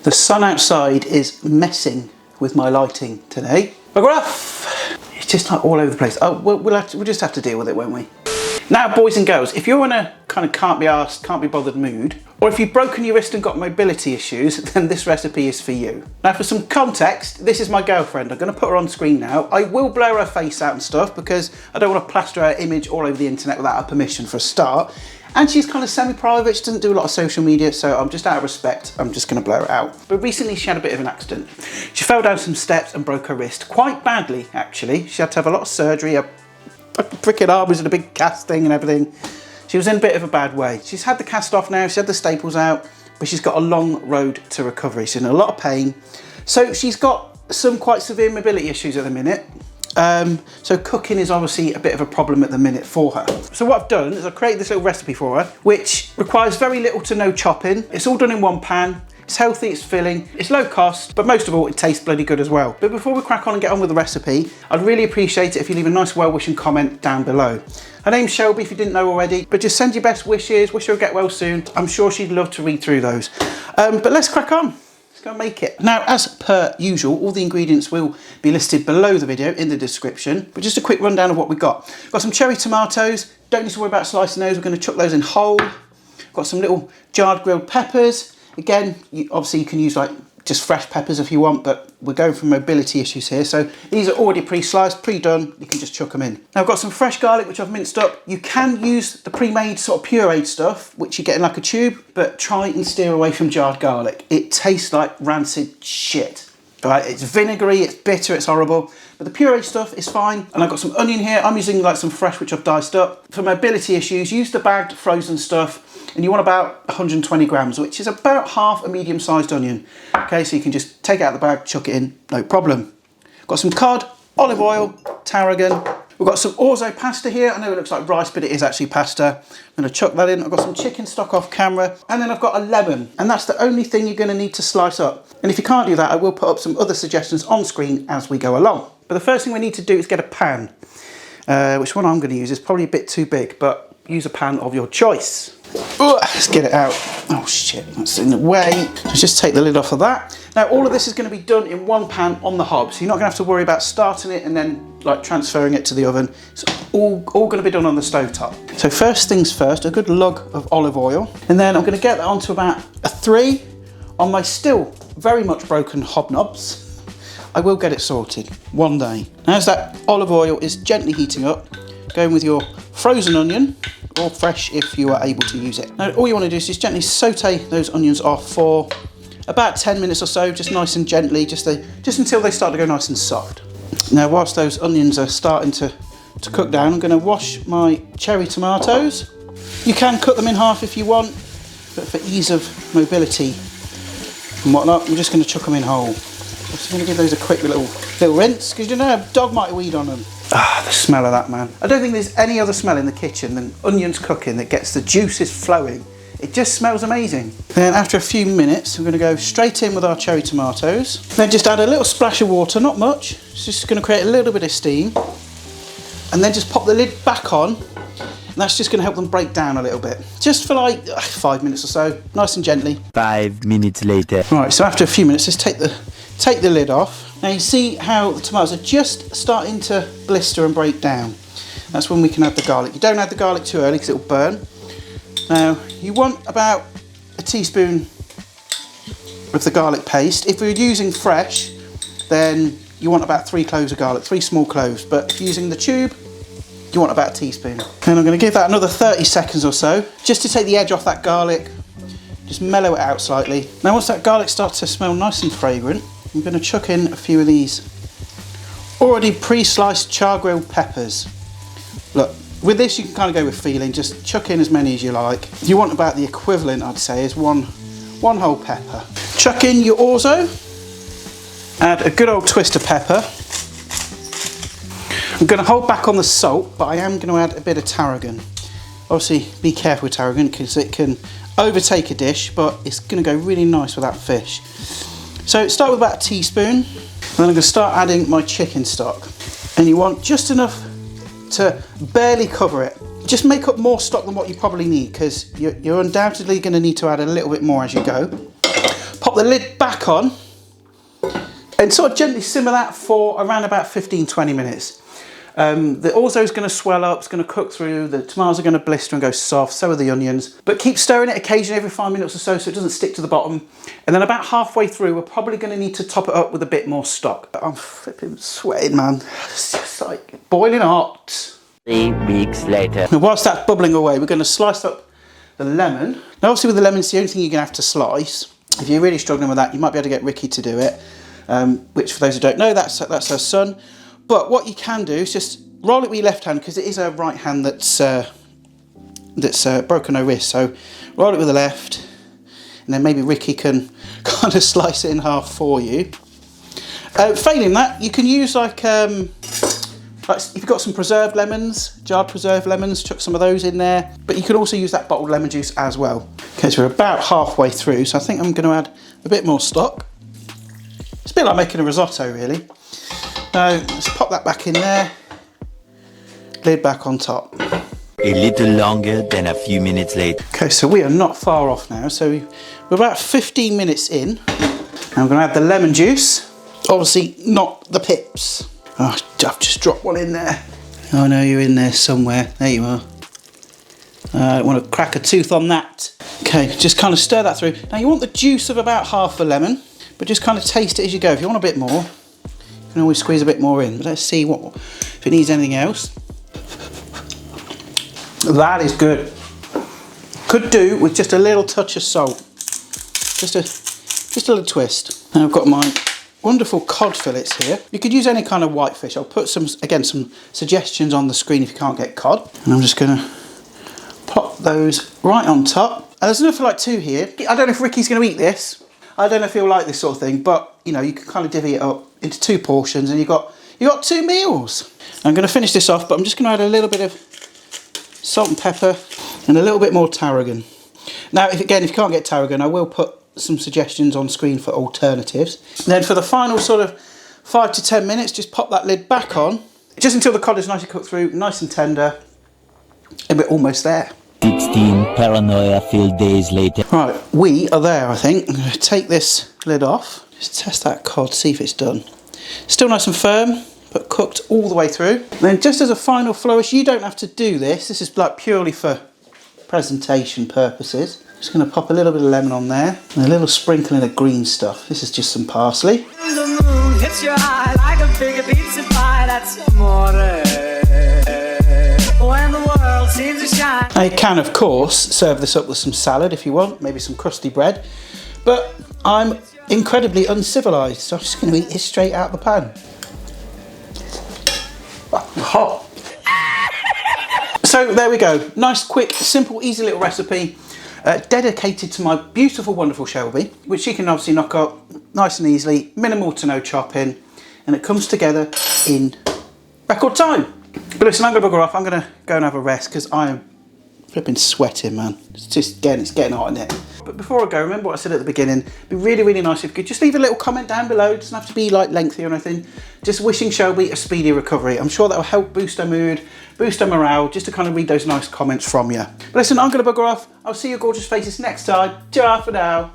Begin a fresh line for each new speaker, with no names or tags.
The sun outside is messing with my lighting today. Bugger off! It's just like all over the place. Oh, we'll just have to deal with it, won't we? Now, boys and girls, if you're in a kind of can't be arsed, can't be bothered mood, or if you've broken your wrist and got mobility issues, then this recipe is for you. Now, for some context, this is my girlfriend. I'm going to put her on screen now. I will blur her face out and stuff because I don't want to plaster her image all over the internet without her permission for a start. And she's kind of semi-private, she doesn't do a lot of social media, so I'm just out of respect, I'm just going to blur it out. But recently she had a bit of an accident. She fell down some steps and broke her wrist, quite badly actually. She had to have a lot of surgery, a freaking arm was in a big cast thing and everything. She was in a bit of a bad way. She's had the cast off now, she's had the staples out, but she's got a long road to recovery. She's in a lot of pain. So she's got some quite severe mobility issues at the minute. So cooking is obviously a bit of a problem at the minute for her. So what I've done is I've created this little recipe for her, which requires very little to no chopping. It's all done in one pan. It's healthy, it's filling, it's low cost, but most of all, it tastes bloody good as well. But before we crack on and get on with the recipe, I'd really appreciate it if you leave a nice well-wishing comment down below. Her name's Shelby, if you didn't know already, but just send your best wishes, wish her get well soon. I'm sure she'd love to read through those. But let's crack on. Go make it. Now, as per usual, all the ingredients will be listed below the video in the description, but just a quick rundown of what we've got. Got some cherry tomatoes, don't need to worry about slicing those, we're going to chuck those in whole. Got some little jarred grilled peppers. Again, obviously you can use like just fresh peppers if you want, but we're going for mobility issues here, so these are already pre-sliced, pre-done, you can just chuck them in. Now I've got some fresh garlic which I've minced up. You can use the pre-made sort of pureed stuff which you get in like a tube, but try and steer away from jarred garlic. It tastes like rancid shit. Right, it's vinegary, it's bitter, it's horrible, but the pureed stuff is fine. And I've got some onion here. I'm using like some fresh which I've diced up. For mobility issues, use the bagged frozen stuff, and you want about 120 grams, which is about half a medium-sized onion. Okay, so you can just take it out of the bag, chuck it in, no problem. Got some cod, olive oil, tarragon. We've got some orzo pasta here. I know it looks like rice, but it is actually pasta. I'm going to chuck that in. I've got some chicken stock off camera, and then I've got a lemon, and that's the only thing you're going to need to slice up. And if you can't do that, I will put up some other suggestions on screen as we go along. But the first thing we need to do is get a pan. Which one I'm going to use is probably a bit too big, but use a pan of your choice. Ooh, let's get it out. Oh shit, that's in the way. Let's just take the lid off of that. Now all of this is going to be done in one pan on the hob, so you're not going to have to worry about starting it and then like transferring it to the oven. It's all going to be done on the stovetop. So first things first, a good lug of olive oil, and then I'm going to get that onto about a 3 on my still very much broken hobnobs. I will get it sorted one day. Now as that olive oil is gently heating up, go in with your frozen onion, or fresh if you are able to use it. Now all you want to do is just gently saute those onions off for about 10 minutes or so, just nice and gently, just until they start to go nice and soft. Now whilst those onions are starting to cook down, I'm going to wash my cherry tomatoes. You can cut them in half if you want, but for ease of mobility and whatnot, I'm just going to chuck them in whole. I'm just going to give those a quick little rinse, because you know a dog might weed on them. Ah, the smell of that, man. I don't think there's any other smell in the kitchen than onions cooking that gets the juices flowing. It just smells amazing. Then after a few minutes, we're going to go straight in with our cherry tomatoes. Then just add a little splash of water, not much. It's just going to create a little bit of steam. And then just pop the lid back on. And that's just going to help them break down a little bit. Just for like 5 minutes or so, nice and gently.
5 minutes later.
Right, so after a few minutes, just take the lid off. Now you see how the tomatoes are just starting to blister and break down. That's when we can add the garlic. You don't add the garlic too early because it'll burn. Now you want about a teaspoon of the garlic paste. If you're using fresh, then you want about 3 cloves of garlic, 3 small cloves. But if you're using the tube, you want about a teaspoon. And I'm going to give that another 30 seconds or so, just to take the edge off that garlic. Just mellow it out slightly. Now once that garlic starts to smell nice and fragrant, I'm going to chuck in a few of these already pre-sliced char grilled peppers. Look, with this you can kind of go with feeling, just chuck in as many as you like. You want about the equivalent, I'd say, is one whole pepper. Chuck in your orzo, add a good old twist of pepper. I'm going to hold back on the salt, but I am going to add a bit of tarragon. Obviously be careful with tarragon because it can overtake a dish, but it's going to go really nice with that fish. So start with about a teaspoon, and then I'm going to start adding my chicken stock. And you want just enough to barely cover it. Just make up more stock than what you probably need, because you're undoubtedly going to need to add a little bit more as you go. Pop Pop the lid back on and sort of gently simmer that for around about 15-20 minutes. The orzo is going to swell up, it's going to cook through, the tomatoes are going to blister and go soft, so are the onions. But keep stirring it occasionally every 5 minutes or so it doesn't stick to the bottom. And then about halfway through, we're probably going to need to top it up with a bit more stock. I'm flipping sweating, man. It's just like boiling hot.
3 weeks later.
Now, whilst that's bubbling away, we're going to slice up the lemon. Now, obviously with the lemon, it's the only thing you're going to have to slice. If you're really struggling with that, you might be able to get Ricky to do it. Which, for those who don't know, that's her son. But what you can do is just roll it with your left hand, because it is her right hand that's broken her wrist. So roll it with the left, and then maybe Ricky can kind of slice it in half for you. Failing that, you can use like if you've got some preserved lemons, jarred preserved lemons, chuck some of those in there. But you can also use that bottled lemon juice as well. Okay, so we're about halfway through, so I think I'm going to add a bit more stock. It's a bit like making a risotto, really. Now, let's pop that back in there. Lid back on top.
A little longer than a few minutes later.
Okay, so we are not far off now. So we're about 15 minutes in. I'm going to add the lemon juice. Obviously, not the pips. Oh, I've just dropped one in there. Oh no, you're in there somewhere. There you are. I don't want to crack a tooth on that. Okay, just kind of stir that through. Now you want the juice of about half a lemon, but just kind of taste it as you go. If you want a bit more, you can always squeeze a bit more in. But let's see if it needs anything else. That is good. Could do with just a little touch of salt. Just a little twist. Now I've got my wonderful cod fillets here. You could use any kind of white fish. I'll put some suggestions on the screen if you can't get cod. And I'm just gonna pop those right on top. There's enough for like 2 here. I don't know if Ricky's gonna eat this. I don't know if he'll like this sort of thing, but you know, you can kind of divvy it up into 2 portions and you got 2 meals. I'm gonna finish this off, but I'm just gonna add a little bit of salt and pepper and a little bit more tarragon. Now, if you can't get tarragon, I will put some suggestions on screen for alternatives. And then for the final sort of 5 to 10 minutes, just pop that lid back on, just until the cod is nicely cooked through, nice and tender, and we're almost there.
16 paranoia-filled days later.
Right, we are there, I think. I'm going to take this lid off, just test that cod, see if it's done. Still nice and firm, but cooked all the way through. And then just as a final flourish, you don't have to do this. This is like purely for presentation purposes. Just going to pop a little bit of lemon on there and a little sprinkling of green stuff. This is just some parsley.
The moon hits your eye like a big pizza pie. That's amore. When the world seems to shine.
Now you can, of course, serve this up with some salad if you want, maybe some crusty bread. But I'm incredibly uncivilised, so I'm just going to eat this straight out of the pan. Hot. So there we go. Nice, quick, simple, easy little recipe. Dedicated to my beautiful, wonderful Shelby, which she can obviously knock up nice and easily, minimal to no chopping, and it comes together in record time. But listen, I'm going to bugger off. I'm going to go and have a rest because I am flipping sweating, man. It's getting hot in it. But before I go, remember what I said at the beginning. It'd be really, really nice if you could just leave a little comment down below. It doesn't have to be like lengthy or anything. Just wishing Shelby a speedy recovery. I'm sure that will help boost her mood, boost her morale, just to kind of read those nice comments from you. But listen, I'm going to bugger off. I'll see your gorgeous faces next time. Ta for now.